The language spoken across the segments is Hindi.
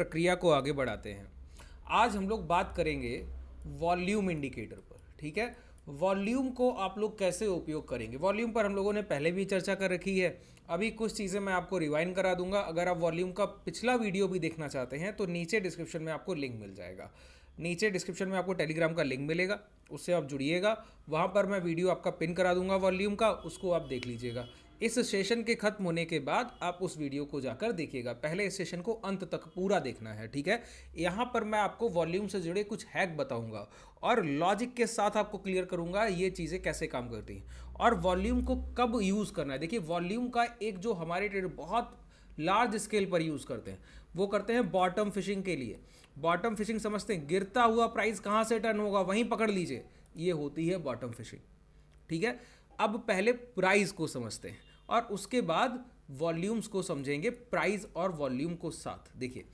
प्रक्रिया को आगे बढ़ाते हैं। आज हम लोग बात करेंगे वॉल्यूम इंडिकेटर पर। ठीक है, वॉल्यूम को आप लोग कैसे उपयोग करेंगे। वॉल्यूम पर हम लोगों ने पहले भी चर्चा कर रखी है। अभी कुछ चीज़ें मैं आपको रिवाइंड करा दूंगा। अगर आप वॉल्यूम का पिछला वीडियो भी देखना चाहते हैं तो नीचे डिस्क्रिप्शन में आपको लिंक मिल जाएगा। नीचे डिस्क्रिप्शन में आपको टेलीग्राम का लिंक मिलेगा, उससे आप जुड़िएगा। वहाँ पर मैं वीडियो आपका पिन करा दूंगा वॉल्यूम का, उसको आप देख लीजिएगा। इस सेशन के खत्म होने के बाद आप उस वीडियो को जाकर देखिएगा। पहले इस सेशन को अंत तक पूरा देखना है। ठीक है, यहाँ पर मैं आपको वॉल्यूम से जुड़े कुछ हैक बताऊंगा और लॉजिक के साथ आपको क्लियर करूंगा ये चीज़ें कैसे काम करती हैं और वॉल्यूम को कब यूज़ करना है। देखिए, वॉल्यूम का एक जो हमारे ट्रेडर बहुत लार्ज स्केल पर यूज़ करते हैं, वो करते हैं बॉटम फिशिंग के लिए। बॉटम फिशिंग समझते हैं, गिरता हुआ प्राइस कहाँ से टर्न होगा वहीं पकड़ लीजिए, ये होती है बॉटम फिशिंग। ठीक है, अब पहले प्राइस को समझते हैं और उसके बाद वॉल्यूम्स को समझेंगे, प्राइस और वॉल्यूम को साथ। देखिए,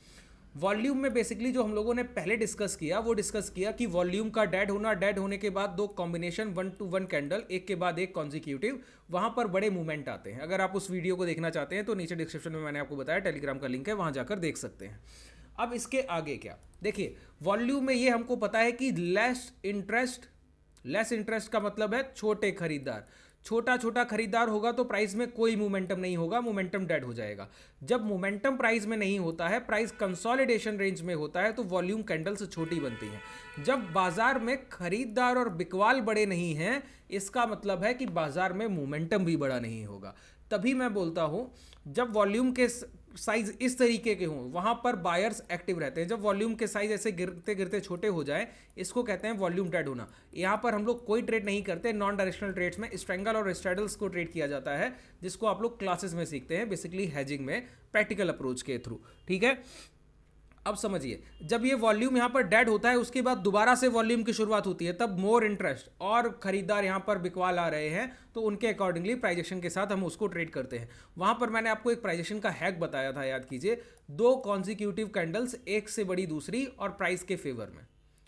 वॉल्यूम में बेसिकली जो हम लोगों ने पहले डिस्कस किया वो डिस्कस किया कि वॉल्यूम का डेड होना, डेड होने के बाद दो कॉम्बिनेशन 1 to 1 कैंडल, एक के बाद एक कॉन्जिक्यूटिव, वहां पर बड़े मूवमेंट आते हैं। अगर आप उस वीडियो को देखना चाहते हैं तो नीचे डिस्क्रिप्शन में मैंने आपको बताया, टेलीग्राम का लिंक है, वहां जाकर देख सकते हैं। अब इसके आगे क्या, देखिए वॉल्यूम में ये हमको पता है कि लेस इंटरेस्ट का मतलब है छोटे खरीदार। छोटा छोटा खरीदार होगा तो प्राइस में कोई मोमेंटम नहीं होगा, मोमेंटम डेड हो जाएगा। जब मोमेंटम प्राइस में नहीं होता है, प्राइस कंसोलिडेशन रेंज में होता है, तो वॉल्यूम कैंडल्स छोटी बनती हैं। जब बाजार में खरीदार और बिकवाल बड़े नहीं हैं, इसका मतलब है कि बाजार में मोमेंटम भी बड़ा नहीं होगा। तभी मैं बोलता हूं, जब वॉल्यूम के साइज इस तरीके के हों वहां पर बायर्स एक्टिव रहते हैं। जब वॉल्यूम के साइज ऐसे गिरते गिरते छोटे हो जाए, इसको कहते हैं वॉल्यूम डेड होना। यहां पर हम लोग कोई ट्रेड नहीं करते, नॉन डायरेक्शनल ट्रेड्स में स्ट्रैंगल और स्ट्रैडल्स को ट्रेड किया जाता है, जिसको आप लोग क्लासेस में सीखते हैं, बेसिकली हेजिंग में प्रैक्टिकल अप्रोच के थ्रू। ठीक है, अब समझिए, जब ये वॉल्यूम यहाँ पर डेड होता है, उसके बाद दोबारा से वॉल्यूम की शुरुआत होती है, तब मोर इंटरेस्ट और खरीदार यहाँ पर बिकवाल आ रहे हैं, तो उनके अकॉर्डिंगली प्राइजेशन के साथ हम उसको ट्रेड करते हैं। वहाँ पर मैंने आपको एक प्राइजेशन का हैक बताया था, याद कीजिए। दो कॉन्जिक्यूटिव कैंडल्स, एक से बड़ी दूसरी और प्राइस के फेवर में।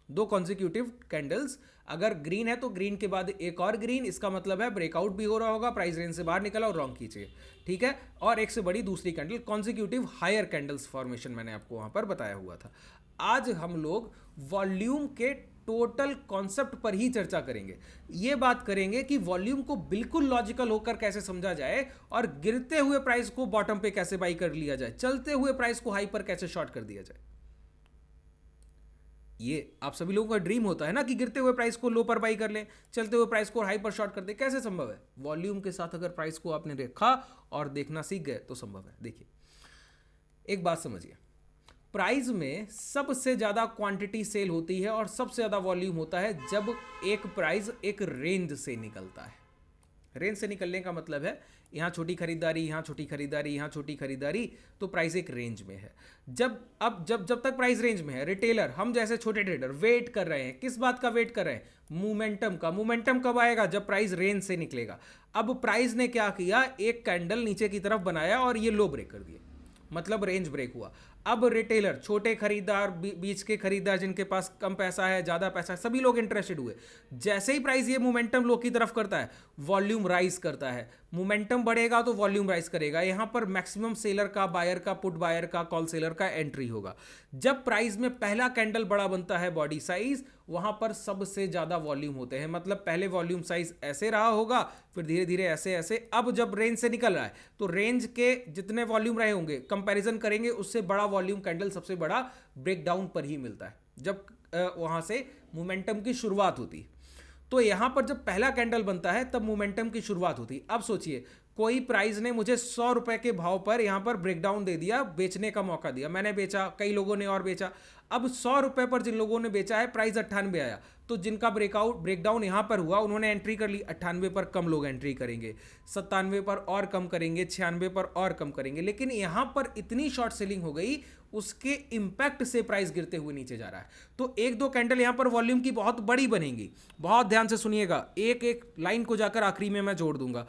दो कॉन्जिक्यूटिव कैंडल्स, अगर ग्रीन है तो ग्रीन के बाद एक और ग्रीन, इसका मतलब है ब्रेकआउट भी हो रहा होगा, प्राइस रेंज से बाहर निकला और रॉन्ग कीजिए। ठीक है, और एक से बड़ी दूसरी candle, consecutive higher candles formation मैंने आपको वहां पर बताया हुआ था। आज हम लोग वॉल्यूम के टोटल कॉन्सेप्ट पर ही चर्चा करेंगे। ये बात करेंगे कि वॉल्यूम को बिल्कुल लॉजिकल होकर कैसे समझा जाए और गिरते हुए प्राइस को बॉटम पे कैसे बाई कर लिया जाए, चलते हुए प्राइस को हाई पर कैसे शॉर्ट कर दिया जाए। ये आप सभी लोगों का ड्रीम होता है ना कि गिरते हुए प्राइस को लो पर बाई कर लें, चलते हुए प्राइस को हाई पर शॉर्ट कर दें। कैसे संभव है? वॉल्यूम के साथ अगर प्राइस को आपने देखा और देखना सीख गए तो संभव है। देखिए, एक बात समझिए, प्राइस में सबसे ज्यादा क्वांटिटी सेल होती है और सबसे ज्यादा वॉल्यूम होता है जब एक प्राइस एक रेंज से निकलता है। रेंज से निकलने का मतलब है यहाँ छोटी खरीदारी, यहाँ छोटी खरीदारी, यहाँ छोटी खरीदारी, तो प्राइस एक रेंज में है। जब तक प्राइस रेंज में है, रिटेलर, हम जैसे छोटे ट्रेडर वेट कर रहे हैं। किस बात का वेट कर रहे हैं? मोमेंटम का। मोमेंटम कब आएगा? जब प्राइस रेंज से निकलेगा। अब प्राइस ने क्या किया, एक कैंडल नीचे की तरफ बनाया और ये लो ब्रेक कर दिए, मतलब रेंज ब्रेक हुआ। अब रिटेलर, छोटे खरीदार, बीच के खरीदार, जिनके पास कम पैसा है, ज्यादा पैसा है, सभी लोग इंटरेस्टेड हुए। जैसे ही प्राइस ये मोमेंटम लो की तरफ करता है, वॉल्यूम राइज करता है। मोमेंटम बढ़ेगा तो वॉल्यूम राइज करेगा। यहां पर मैक्सिमम सेलर का, बायर का, पुट बायर का, कॉल सेलर का एंट्री होगा। जब प्राइस में पहला कैंडल बड़ा बनता है, बॉडी साइज, वहां पर सबसे ज्यादा वॉल्यूम होते हैं। मतलब पहले वॉल्यूम साइज ऐसे रहा होगा, फिर धीरे धीरे ऐसे ऐसे। अब जब रेंज से निकल रहा है तो रेंज के जितने वॉल्यूम रहे होंगे, कंपैरिजन करेंगे, उससे बड़ा वॉल्यूम कैंडल सबसे बड़ा ब्रेकडाउन पर ही मिलता है, जब वहां से मोमेंटम की शुरुआत होती है। तो यहां पर जब पहला कैंडल बनता है तब मोमेंटम की शुरुआत होती है। अब सोचिए, कोई प्राइस ने मुझे 100 रुपए के भाव पर यहां पर ब्रेकडाउन दे दिया, बेचने का मौका दिया, मैंने बेचा, कई लोगों ने और बेचा। अब 100 रुपए पर जिन लोगों ने बेचा है, प्राइस 98 आया, तो जिनका ब्रेकडाउन यहां पर हुआ, उन्होंने एंट्री कर ली। 98 पर कम लोग एंट्री करेंगे, 97 पर और कम करेंगे, 96 पर और कम करेंगे। लेकिन यहां पर इतनी शॉर्ट सेलिंग हो गई, उसके इंपैक्ट से प्राइस गिरते हुए नीचे जा रहा है। तो एक दो कैंडल यहां पर वॉल्यूम की बहुत बड़ी बनेंगी। बहुत ध्यान से सुनिएगा, एक एक लाइन को जाकर आखिरी में मैं जोड़ दूंगा।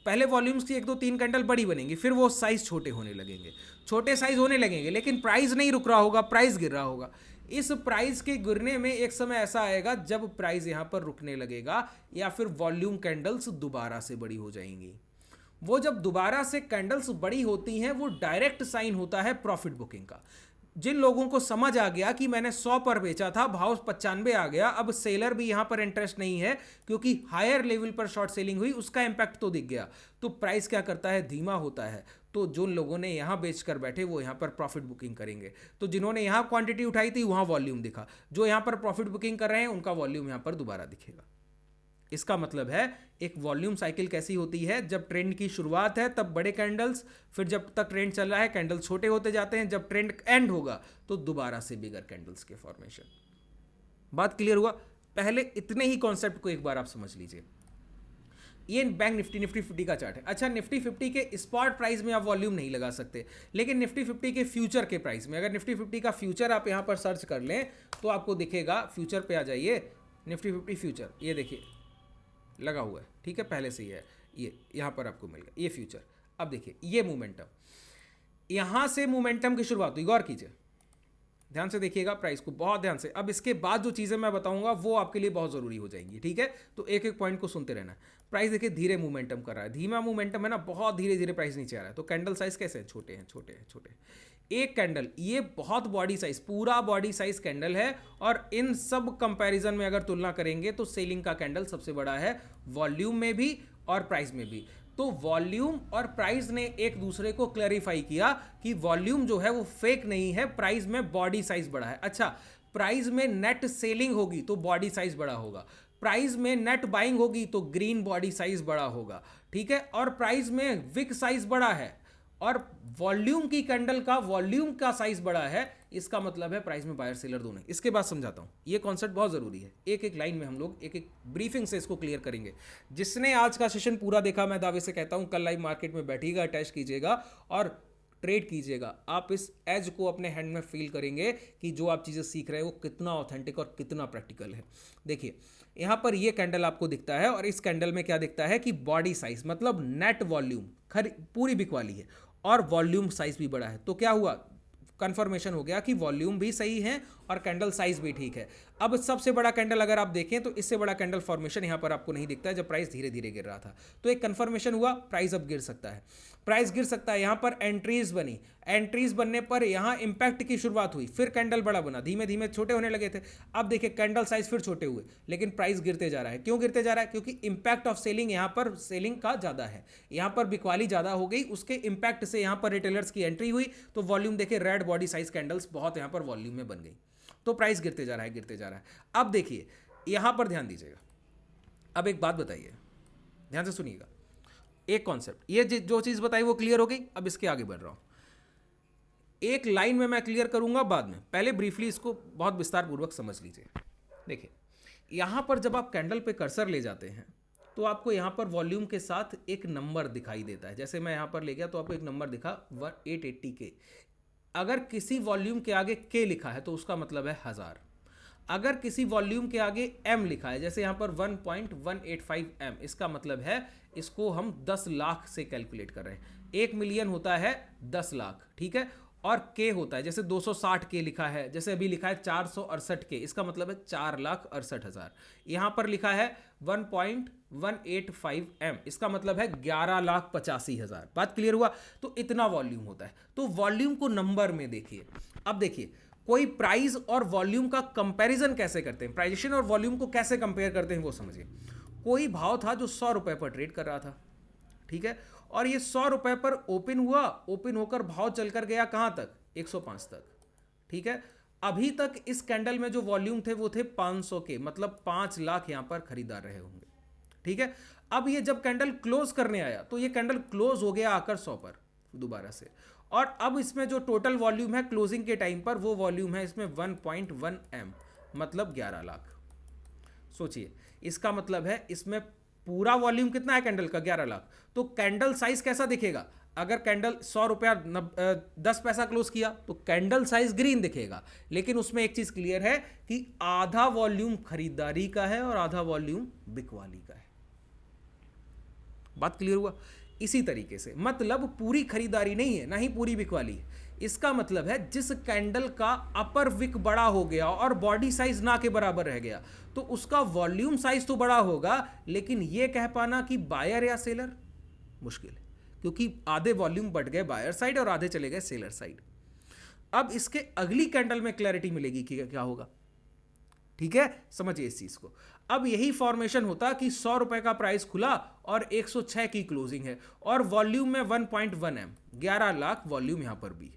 पहले वॉल्यूम्स की एक दो तीन कैंडल बड़ी बनेंगी, फिर वो साइज छोटे होने लगेंगे, छोटे साइज होने लगेंगे, लेकिन प्राइस नहीं रुक रहा होगा, प्राइस गिर रहा होगा। इस प्राइस के गिरने में एक समय ऐसा आएगा जब प्राइस यहां पर रुकने लगेगा, या फिर वॉल्यूम कैंडल्स दोबारा से बड़ी हो जाएंगी। वो जब दोबारा से कैंडल्स बड़ी होती हैं, वो डायरेक्ट साइन होता है प्रॉफिट बुकिंग का। जिन लोगों को समझ आ गया कि मैंने 100 पर बेचा था, भाव 95 आ गया, अब सेलर भी यहां पर इंटरेस्ट नहीं है क्योंकि हायर लेवल पर शॉर्ट सेलिंग हुई, उसका इंपैक्ट तो दिख गया, तो प्राइस क्या करता है, धीमा होता है। तो जो लोगों ने यहां बेचकर बैठे वो यहां पर प्रॉफिट बुकिंग करेंगे, तो जिन्होंने यहां क्वांटिटी उठाई थी वहां वॉल्यूम दिखा, जो यहां पर प्रॉफिट बुकिंग कर रहे हैं उनका वॉल्यूम यहां पर दोबारा दिखेगा। इसका मतलब है एक वॉल्यूम साइकिल कैसी होती है, जब ट्रेंड की शुरुआत है तब बड़े कैंडल्स, फिर जब तक ट्रेंड चल रहा है कैंडल छोटे होते जाते हैं, जब ट्रेंड एंड होगा तो दोबारा से बिगर कैंडल्स के फॉर्मेशन। बात क्लियर हुआ? पहले इतने ही कॉन्सेप्ट को एक बार आप समझ लीजिए। ये बैंक निफ्टी 50 का चार्ट है। अच्छा, निफ्टी 50 के स्पॉट प्राइस में आप वॉल्यूम नहीं लगा सकते, लेकिन निफ्टी 50 के फ्यूचर के प्राइस में, अगर निफ्टी 50 का फ्यूचर आप यहां पर सर्च कर लें तो आपको दिखेगा, फ्यूचर पे आ जाइए, निफ्टी 50 फ्यूचर, ये देखिए लगा हुआ है, ठीक है, पहले से ही है, ये यहां पर आपको मिल गया ये फ्यूचर। अब देखिए ये मोमेंटम, यहां से मोमेंटम की शुरुआत हुई, गौर कीजिए, ध्यान से देखिएगा प्राइस को, बहुत ध्यान से। अब इसके बाद जो चीजें मैं बताऊंगा वो आपके लिए बहुत जरूरी हो जाएंगी, ठीक है, तो एक एक पॉइंट को सुनते रहना। प्राइस देखिए धीरे मोमेंटम कर रहा है, धीमा मोमेंटम है ना, बहुत धीरे धीरे प्राइस नीचे आ रहा है। तो कैंडल साइज कैसे हैं, छोटे हैं, छोटे हैं, छोटे हैं। एक कैंडल, ये बहुत बॉडी साइज, पूरा बॉडी साइज कैंडल है, और इन सब कंपैरिजन में अगर तुलना करेंगे तो सेलिंग का कैंडल सबसे बड़ा है, वॉल्यूम में भी और प्राइस में भी। तो वॉल्यूम और प्राइस ने एक दूसरे को क्लैरिफाई किया कि वॉल्यूम जो है वो फेक नहीं है, प्राइस में बॉडी साइज बड़ा है। अच्छा, प्राइस में नेट सेलिंग होगी तो बॉडी साइज बड़ा होगा, प्राइस में नेट बाइंग होगी तो ग्रीन बॉडी साइज बड़ा होगा, ठीक है, और प्राइस में विक साइज बड़ा है और वॉल्यूम की कैंडल का वॉल्यूम का साइज बड़ा है, इसका मतलब है प्राइस में बायर सेलर दोनों। इसके बाद समझाता हूं, ये कॉन्सेप्ट बहुत जरूरी है, एक एक लाइन में हम लोग एक एक ब्रीफिंग से इसको क्लियर करेंगे। जिसने आज का सेशन पूरा देखा, मैं दावे से कहता हूं कल लाइव मार्केट में बैठिएगा, अटैच कीजिएगा और ट्रेड कीजिएगा। आप इस एज को अपने हैंड में फील करेंगे कि जो आप चीजें सीख रहे हैं वो कितना ऑथेंटिक और कितना प्रैक्टिकल है। देखिए यहां पर ये कैंडल आपको दिखता है, और इस कैंडल में क्या दिखता है कि बॉडी साइज मतलब नेट वॉल्यूम पूरी बिकवाली है और वॉल्यूम साइज भी बड़ा है। तो क्या हुआ, कंफर्मेशन हो गया कि वॉल्यूम भी सही है और कैंडल साइज भी ठीक है। अब सबसे बड़ा कैंडल अगर आप देखें तो इससे बड़ा कैंडल फॉर्मेशन यहां पर आपको नहीं दिखता है जब प्राइस धीरे धीरे गिर रहा था। तो एक कंफर्मेशन हुआ, प्राइस अब गिर सकता है, प्राइस गिर सकता है। यहां पर एंट्रीज बनी, एंट्रीज बनने पर यहां इंपैक्ट की शुरुआत हुई, फिर कैंडल बड़ा बना, धीमे धीमे छोटे होने लगे थे। अब देखिए कैंडल साइज फिर छोटे हुए, लेकिन प्राइस गिरते जा रहा है। क्यों गिरते जा रहा है? क्योंकि इंपैक्ट ऑफ सेलिंग यहां पर सेलिंग का ज्यादा है, यहां पर बिकवाली ज्यादा हो गई, उसके इंपैक्ट से यहां पर रिटेलर्स की एंट्री हुई। तो वॉल्यूम देखिए, रेड बॉडी साइज कैंडल्स बहुत यहां पर वॉल्यूम में बन गई, तो प्राइस गिरते जा रहा है, गिरते जा रहा है। अब देखिए यहां पर ध्यान दीजिएगा। अब एक बात बताइए, ध्यान से सुनिएगा, एक कॉन्सेप्ट, ये जो चीज बताई वो क्लियर हो गई। अब इसके आगे बढ़ रहा हूं, एक लाइन में मैं क्लियर करूंगा बाद में, पहले ब्रीफली इसको बहुत विस्तार पूर्वक समझ लीजिए। देखिए यहां पर जब आप कैंडल पे कर्सर ले जाते हैं तो आपको यहां पर वॉल्यूम के साथ एक नंबर दिखाई देता है। जैसे मैं यहां पर ले गया तो आपको एक नंबर दिखा 880 के। अगर किसी वॉल्यूम के आगे के लिखा है तो उसका मतलब है 1000। अगर किसी वॉल्यूम के आगे m लिखा है, जैसे यहां पर 1.185 m, इसका मतलब है इसको हम 10 लाख से कैलकुलेट कर रहे हैं। 1 मिलियन होता है 10 लाख, ठीक है, और के होता है, जैसे 260 के लिखा है, जैसे अभी लिखा है 468 के, इसका मतलब है 4,68,000। यहां पर लिखा है 1.185 m, इसका मतलब है 11,85,000। बात क्लियर हुआ? तो इतना वॉल्यूम होता है। तो वॉल्यूम को नंबर में देखिए। अब देखिए कोई प्राइस और वॉल्यूम का कंपैरिजन कैसे करते हैं, प्राइजेशन और वॉल्यूम को कैसे कंपेयर करते हैं वो समझिए। कोई भाव था जो 100 रुपए पर ट्रेड कर रहा था, ठीक है, और ये 100 रुपए पर ओपन हुआ, ओपन होकर भाव चलकर गया कहां तक, 105 तक, ठीक है। अभी तक इस कैंडल में जो वॉल्यूम थे वो थे 500 के, मतलब 5 लाख यहां पर खरीदार रहे होंगे, ठीक है। अब ये जब कैंडल क्लोज करने आया तो ये कैंडल क्लोज हो गया आकर 100 पर दोबारा से, और अब इसमें जो टोटल वॉल्यूम है क्लोजिंग के टाइम पर वो वॉल्यूम है इसमें 1.1 m, मतलब 11 लाख। सोचिए, इसका मतलब है इसमें पूरा वॉल्यूम कितना है कैंडल का, 11 लाख। तो कैंडल साइज कैसा दिखेगा? अगर कैंडल 100 रुपया 10 पैसा क्लोज किया तो कैंडल साइज ग्रीन दिखेगा, लेकिन उसमें एक चीज क्लियर है कि आधा वॉल्यूम खरीदारी का है और आधा वॉल्यूम बिकवाली का है। बात क्लियर हुआ? इसी तरीके से मतलब पूरी खरीदारी नहीं है, ना ही पूरी बिकवाली है। इसका मतलब है जिस कैंडल का अपर विक बड़ा हो गया और बॉडी साइज ना के बराबर रह गया तो उसका वॉल्यूम साइज तो बड़ा होगा, लेकिन यह कह पाना कि बायर या सेलर मुश्किल है, क्योंकि आधे वॉल्यूम बढ़ गए बायर साइड और आधे चले गए सेलर साइड। अब इसके अगली कैंडल में क्लैरिटी मिलेगी कि क्या होगा। ठीक है, समझिए इस चीज को। अब यही फॉर्मेशन होता कि 100 रुपए का प्राइस खुला और 106 की क्लोजिंग है और वॉल्यूम में 1.1 एम, 11 लाख वॉल्यूम यहां पर भी।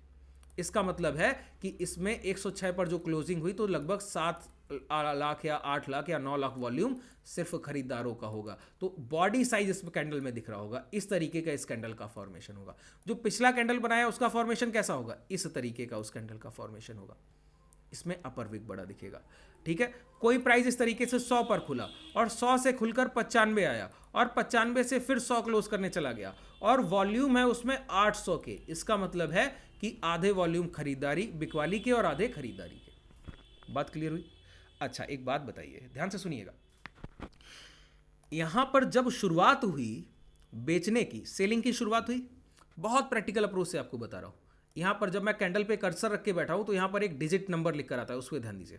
इसका मतलब है कि इसमें 106 पर जो क्लोजिंग हुई तो लगभग 7 लाख या 8 लाख या 9 लाख वॉल्यूम सिर्फ खरीदारों का होगा। तो बॉडी साइज इस कैंडल में दिख रहा होगा, इस तरीके का इस कैंडल का फॉर्मेशन होगा। जो पिछला कैंडल बनाया उसका फॉर्मेशन कैसा होगा, इस तरीके का उस कैंडल का फॉर्मेशन होगा। इसमें अपर विक बड़ा दिखेगा। ठीक है, कोई प्राइस इस तरीके से 100 पर खुला और 100 से खुलकर 95 आया और 95 से फिर 100 क्लोज करने चला गया और वॉल्यूम है उसमें 800 के। इसका मतलब है कि आधे वॉल्यूम खरीदारी बिकवाली के और आधे खरीदारी के। बात क्लियर हुई? अच्छा, एक बात बताइए, ध्यान से सुनिएगा। यहां पर जब शुरुआत हुई बेचने की, सेलिंग की शुरुआत हुई, बहुत प्रैक्टिकल अप्रोच से आपको बता रहा हूं। यहां पर जब मैं कैंडल पे कर्सर रख के बैठा हूं तो यहां पर एक डिजिट नंबर लिख कर आता है, उस पर ध्यान दीजिए,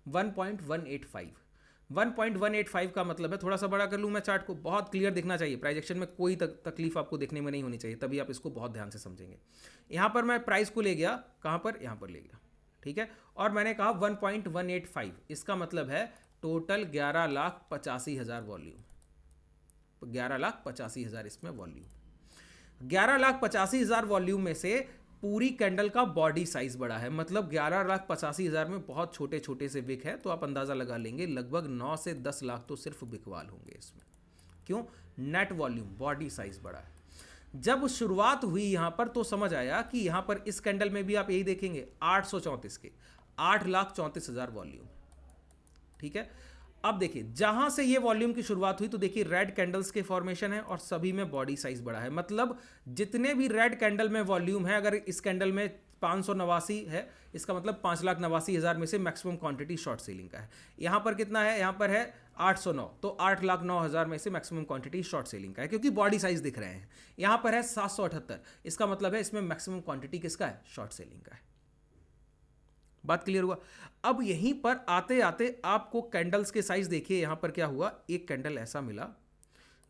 1.185। 1.185 का मतलब है, थोड़ा सा बड़ा कर लूं मैं चार्ट को, बहुत क्लियर दिखना चाहिए, प्राइस एक्शन में कोई तकलीफ आपको देखने में नहीं होनी चाहिए, तभी आप इसको बहुत ध्यान से समझेंगे। यहां पर मैं प्राइस को ले गया, कहां पर, यहां पर ले गया। ठीक है, और मैंने कहा 1.185, इसका मतलब है टोटल 11,85,000 वॉल्यूम, 11,85,000 इसमें वॉल्यूम। 11,85,000 वॉल्यूम में से पूरी कैंडल का बॉडी साइज बड़ा है, मतलब 11,85,000 में बहुत छोटे छोटे से विक है, तो आप अंदाजा लगा लेंगे लगभग 9 से 10 लाख तो सिर्फ बिकवाल होंगे इसमें। क्यों? नेट वॉल्यूम, बॉडी साइज बड़ा है। जब शुरुआत हुई यहां पर तो समझ आया कि यहां पर इस कैंडल में भी आप यही देखेंगे 834 के, 8,34,000 वॉल्यूम। ठीक है, अब देखिए जहां से ये वॉल्यूम की शुरुआत हुई तो देखिए रेड कैंडल्स के फॉर्मेशन है और सभी में बॉडी साइज बड़ा है, मतलब जितने भी रेड कैंडल में वॉल्यूम है, अगर इस कैंडल में 589 है, इसका मतलब 5,89,000 में से मैक्सिमम क्वांटिटी शॉर्ट सेलिंग का है। यहां पर कितना है, यहां पर है 809, तो 8,09,000 में से मैक्सिमम क्वांटिटी शॉर्ट सेलिंग का है, क्योंकि बॉडी साइज दिख रहे हैं। यहां पर है 778, इसका मतलब है इसमें मैक्सिमम क्वांटिटी किसका है, शॉर्ट सेलिंग का है। बात क्लियर हुआ? अब यहीं पर आते आते आपको कैंडल्स के साइज देखिए, यहां पर क्या हुआ, एक कैंडल ऐसा मिला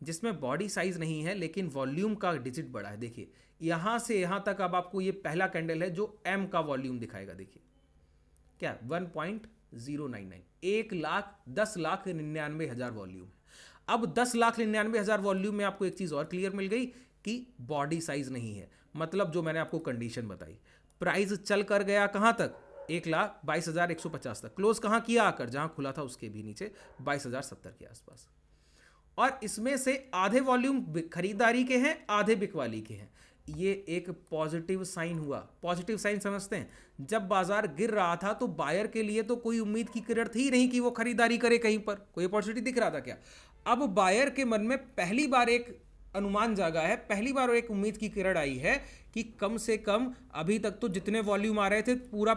जिसमें बॉडी साइज नहीं है लेकिन वॉल्यूम का डिजिट बड़ा है। देखिए यहां से यहां तक अब आपको ये पहला कैंडल है जो एम का वॉल्यूम दिखाएगा। देखिए क्या, 1.099, 1,10,99,000 वॉल्यूम है। अब 10,99,000 वॉल्यूम में आपको एक चीज और क्लियर मिल गई कि बॉडी साइज नहीं है, मतलब जो मैंने आपको कंडीशन बताई, प्राइस चल कर गया कहां तक, 1,22,150 तक, क्लोज कहां किया आकर, जहां खुला था उसके भी नीचे 22,070 के आसपास। और इसमें से आधे वॉल्यूम खरीदारी के हैं, आधे बिकवाली के हैं। ये एक पॉजिटिव साइन हुआ। पॉजिटिव साइन समझते हैं, जब बाजार गिर रहा था तो बायर के लिए तो कोई उम्मीद की किरण थी नहीं कि वो खरीदारी करे, कहीं पर कोई अपॉर्चुनिटी दिख रहा था क्या? अब बायर के मन में पहली बार एक अनुमान जागा है, पहली बार एक उम्मीद की किरण आई है कि कम से कम अभी तक तो जितने वॉल्यूम आ रहे थे पूरा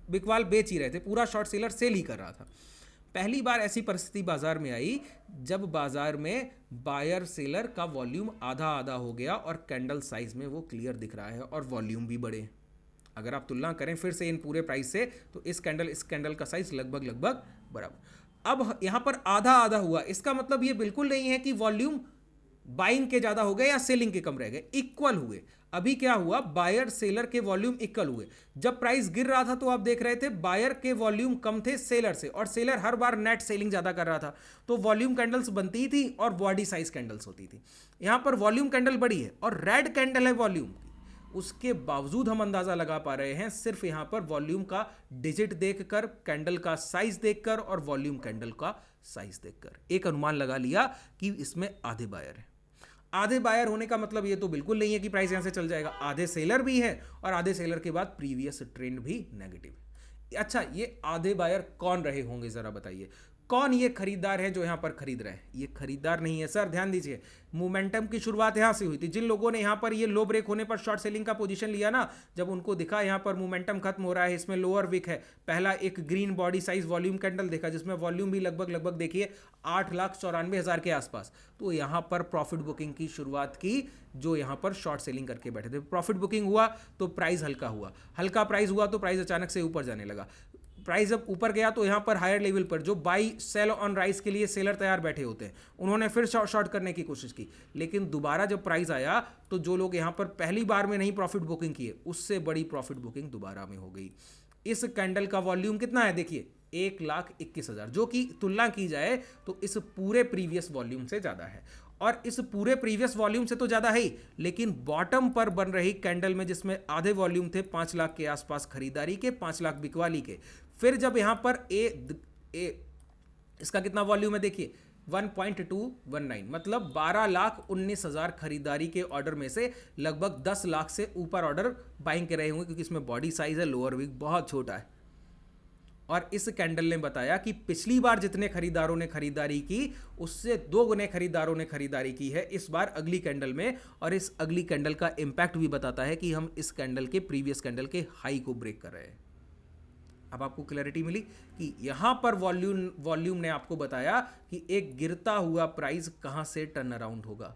बिकवाल बेच ही रहे थे, पूरा शॉर्ट सेलर सेल ही कर रहा था। पहली बार ऐसी परिस्थिति बाजार में आई जब बाजार में बायर सेलर का वॉल्यूम आधा आधा हो गया और कैंडल साइज में वो क्लियर दिख रहा है और वॉल्यूम भी बढ़े। अगर आप तुलना करें फिर से इन पूरे प्राइस से तो इस कैंडल का साइज लगभग बराबर। अब यहां पर आधा आधा हुआ, इसका मतलब ये बिल्कुल नहीं है कि वॉल्यूम बाइंग के ज्यादा हो गए या सेलिंग के कम रह गए, इक्वल हुए। अभी क्या हुआ, बायर सेलर के वॉल्यूम इक्वल हुए। जब प्राइस गिर रहा था तो आप देख रहे थे बायर के वॉल्यूम कम थे सेलर से, और सेलर हर बार नेट सेलिंग ज्यादा कर रहा था, तो वॉल्यूम कैंडल्स बनती थी और बॉडी साइज कैंडल्स होती थी। यहां पर वॉल्यूम कैंडल बड़ी है और रेड कैंडल है वॉल्यूम की, उसके बावजूद हम अंदाजा लगा पा रहे हैं सिर्फ यहां पर वॉल्यूम का डिजिट देखकर, कैंडल का साइज देखकर और वॉल्यूम कैंडल का साइज देखकर एक अनुमान लगा लिया कि इसमें आधे बायर है। आधे बायर होने का मतलब ये तो बिल्कुल नहीं है कि प्राइस यहां से चल जाएगा, आधे सेलर भी है और आधे सेलर के बाद प्रीवियस ट्रेंड भी नेगेटिव है। अच्छा, ये आधे बायर कौन रहे होंगे जरा बताइए, कौन ये खरीदार है जो यहां पर खरीद रहे हैं? ये खरीदार नहीं है सर, ध्यान दीजिए, मोमेंटम की शुरुआत यहां से हुई थी। जिन लोगों ने यहां पर ये लो ब्रेक होने पर शॉर्ट सेलिंग का पोजीशन लिया ना, जब उनको दिखा यहां पर मोमेंटम खत्म हो रहा है, इसमें लोअर विक है, पहला एक green body size volume candle देखा जिसमें वॉल्यूम भी लगभग देखिए 8,94,000 के आसपास, तो यहां पर प्रॉफिट बुकिंग की शुरुआत की। जो यहां पर शॉर्ट सेलिंग करके बैठे थे, प्रॉफिट बुकिंग हुआ तो प्राइस हल्का हुआ, हल्का प्राइस हुआ तो प्राइस अचानक से ऊपर जाने लगा। प्राइस जब ऊपर गया तो यहाँ पर हायर लेवल पर जो बाई सेल ऑन राइस के लिए सेलर तैयार बैठे होते हैं, उन्होंने फिर शॉर्ट करने की कोशिश की, लेकिन दोबारा जब प्राइस आया तो जो लोग यहाँ पर पहली बार में नहीं प्रॉफिट बुकिंग किए, उससे बड़ी प्रॉफिट बुकिंग दोबारा में हो गई। इस कैंडल का वॉल्यूम कितना है देखिए, 1,21,000, जो कि तुलना की जाए तो इस पूरे प्रीवियस वॉल्यूम से ज़्यादा है। और इस पूरे प्रीवियस वॉल्यूम से तो ज़्यादा है ही, लेकिन बॉटम पर बन रही कैंडल में जिसमें आधे वॉल्यूम थे 5 लाख के आसपास खरीदारी के, 5 लाख बिकवाली के, फिर जब यहाँ पर इसका कितना वॉल्यूम है देखिए 1.219, मतलब 12,19,000 खरीदारी के ऑर्डर में से लगभग 10 लाख से ऊपर ऑर्डर बाइंग के रहे होंगे, क्योंकि इसमें बॉडी साइज है, लोअर विक बहुत छोटा है। और इस कैंडल ने बताया कि पिछली बार जितने खरीदारों ने खरीदारी की उससे 2 गुने खरीदारों ने खरीदारी की है इस बार अगली कैंडल में। और इस अगली कैंडल का इंपैक्ट भी बताता है कि हम इस कैंडल के प्रीवियस कैंडल के हाई को ब्रेक कर रहे हैं। अब आपको क्लैरिटी मिली कि यहां पर वॉल्यूम ने आपको बताया कि एक गिरता हुआ प्राइस कहां से टर्न अराउंड होगा।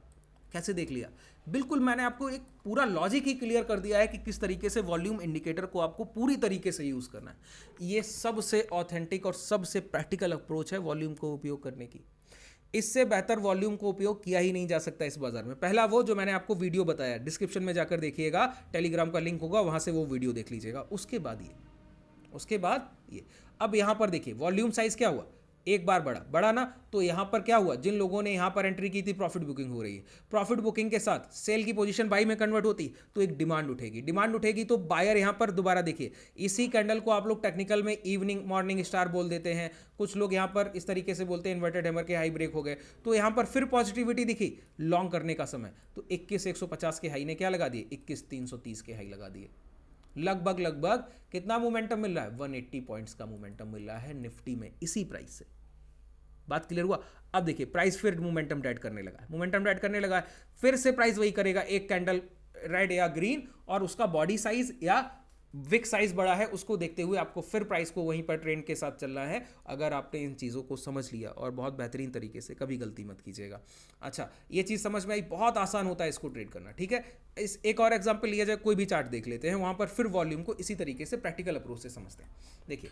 कैसे देख लिया? बिल्कुल, मैंने आपको एक पूरा लॉजिक ही क्लियर कर दिया है कि किस तरीके से वॉल्यूम इंडिकेटर को आपको पूरी तरीके से यूज करना है। ये सबसे ऑथेंटिक और सबसे प्रैक्टिकल अप्रोच है वॉल्यूम को उपयोग करने की। इससे बेहतर वॉल्यूम को उपयोग किया ही नहीं जा सकता इस बाजार में। पहला वो जो मैंने आपको वीडियो बताया, डिस्क्रिप्शन में जाकर देखिएगा, टेलीग्राम का लिंक होगा, वहां से वो वीडियो देख लीजिएगा। उसके बाद ये अब यहां पर देखिए वॉल्यूम साइज क्या हुआ, एक बार बढ़ा ना, तो यहां पर क्या हुआ, जिन लोगों ने यहां पर एंट्री की थी प्रॉफिट बुकिंग हो रही है, प्रॉफिट बुकिंग के साथ सेल की पोजीशन बाई में कन्वर्ट होती तो एक डिमांड उठेगी तो बायर यहां पर दोबारा देखिए, इसी कैंडल को आप लोग टेक्निकल में इवनिंग मॉर्निंग स्टार बोल देते हैं, कुछ लोग यहां पर इस तरीके से बोलते हैं इन्वर्टेड हैमर के हाई ब्रेक हो गए, तो यहां पर फिर पॉजिटिविटी दिखी लॉन्ग करने का समय, तो 21,150 के हाई ने क्या लगा दिए, 21,330 के हाई लगा दिए। लगभग कितना मोमेंटम मिल रहा है, 180 पॉइंट्स का मोमेंटम मिल रहा है निफ्टी में इसी प्राइस से। बात क्लियर हुआ? अब देखिए प्राइस फिर मोमेंटम ऐड करने लगा है, फिर से प्राइस वही करेगा, एक कैंडल रेड या ग्रीन और उसका बॉडी साइज या विक साइज बड़ा है, उसको देखते हुए आपको फिर प्राइस को वहीं पर ट्रेंड के साथ चलना है। अगर आपने इन चीज़ों को समझ लिया, और बहुत बेहतरीन तरीके से, कभी गलती मत कीजिएगा। अच्छा, ये चीज़ समझ में आई, बहुत आसान होता है इसको ट्रेड करना, ठीक है। इस एक और एग्जांपल लिया जाए, कोई भी चार्ट देख लेते हैं, वहाँ पर फिर वॉल्यूम को इसी तरीके से प्रैक्टिकल अप्रोच से समझते हैं। देखिए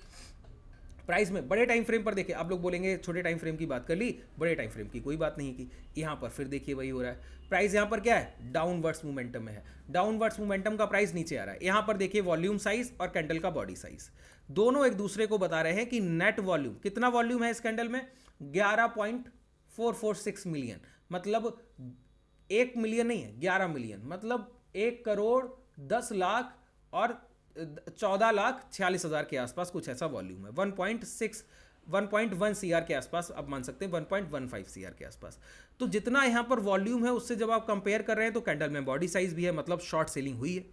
प्राइस में बड़े टाइम फ्रेम पर देखिए, आप लोग बोलेंगे छोटे टाइम फ्रेम की बात कर ली, बड़े टाइम फ्रेम की कोई बात नहीं की। यहाँ पर फिर देखिए वही हो रहा है, प्राइस यहाँ पर क्या है, डाउनवर्ड्स मोमेंटम में है, डाउनवर्ड्स मोमेंटम का प्राइस नीचे आ रहा है। यहाँ पर देखिए वॉल्यूम साइज और कैंडल का बॉडी साइज दोनों एक दूसरे को बता रहे हैं कि नेट वॉल्यूम, कितना वॉल्यूम है इस कैंडल में, 11.446 मिलियन, मतलब 1 मिलियन नहीं है, 11 मिलियन, मतलब 1,10,00,000 और 14,46,000 के आसपास कुछ ऐसा वॉल्यूम है। 1.1 सीआर के आसपास आप मान सकते हैं, 1.15 सीआर के आसपास। तो जितना यहाँ पर वॉल्यूम है उससे जब आप कंपेयर कर रहे हैं तो कैंडल में बॉडी साइज भी है, मतलब शॉर्ट सेलिंग हुई है।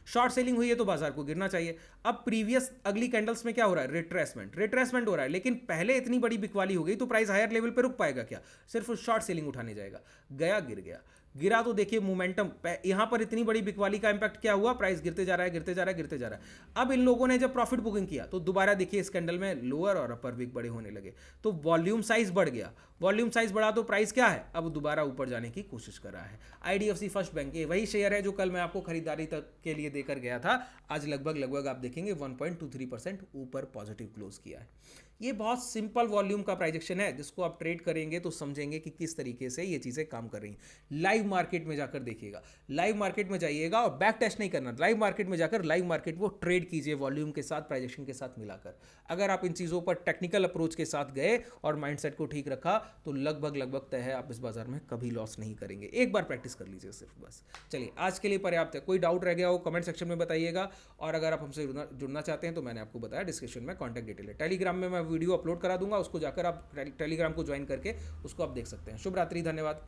शॉर्ट सेलिंग हुई है तो बाजार को गिरना चाहिए। अब प्रीवियस अगली कैंडल्स में क्या हो रहा है, रिट्रेसमेंट हो रहा है, लेकिन पहले इतनी बड़ी बिकवाली हो गई तो प्राइस हायर लेवल पे रुक पाएगा क्या, सिर्फ शॉर्ट सेलिंग उठाने जाएगा, गिरा तो देखिए मोमेंटम, यहां पर इतनी बड़ी बिकवाली का इंपैक्ट क्या हुआ, प्राइस गिरते जा रहा है। अब इन लोगों ने जब प्रॉफिट बुकिंग किया तो दोबारा देखिए इस कैंडल में लोअर और अपर विक बड़े होने लगे, तो वॉल्यूम साइज बढ़ गया, तो प्राइस क्या है, अब दोबारा ऊपर जाने की कोशिश कर रहा है। IDFC फर्स्ट बैंक, ये वही शेयर है जो कल मैं आपको खरीदारी तक के लिए देकर गया था, आज लगभग आप देखेंगे 1.23% ऊपर पॉजिटिव क्लोज किया है। ये बहुत सिंपल वॉल्यूम का प्राइजेक्शन है, जिसको आप ट्रेड करेंगे तो समझेंगे कि किस तरीके से ये चीज़ें काम कर रही हैं। लाइव मार्केट में जाकर देखिएगा, लाइव मार्केट में जाइएगा और बैक टेस्ट नहीं करना, लाइव मार्केट में जाकर लाइव मार्केट वो ट्रेड कीजिए वॉल्यूम के साथ, प्राइजेक्शन के साथ मिलाकर। अगर आप इन चीज़ों पर टेक्निकल अप्रोच के साथ गए और माइंडसेट को ठीक रखा तो लगभग तय है आप इस बाजार में कभी लॉस नहीं करेंगे। एक बार प्रैक्टिस कर लीजिए सिर्फ, बस। चलिए आज के लिए पर्याप्त है। कोई डाउट रह गया हो कमेंट सेक्शन में बताइएगा, और अगर आप हमसे जुड़ना चाहते हैं तो मैंने आपको बताया डिस्क्रिप्शन में कॉन्टैक्ट डिटेल है। टेलीग्राम में मैं वीडियो अपलोड करा दूंगा, उसको जाकर आप टेलीग्राम को ज्वाइन करके उसको आप देख सकते हैं। शुभ रात्रि, धन्यवाद।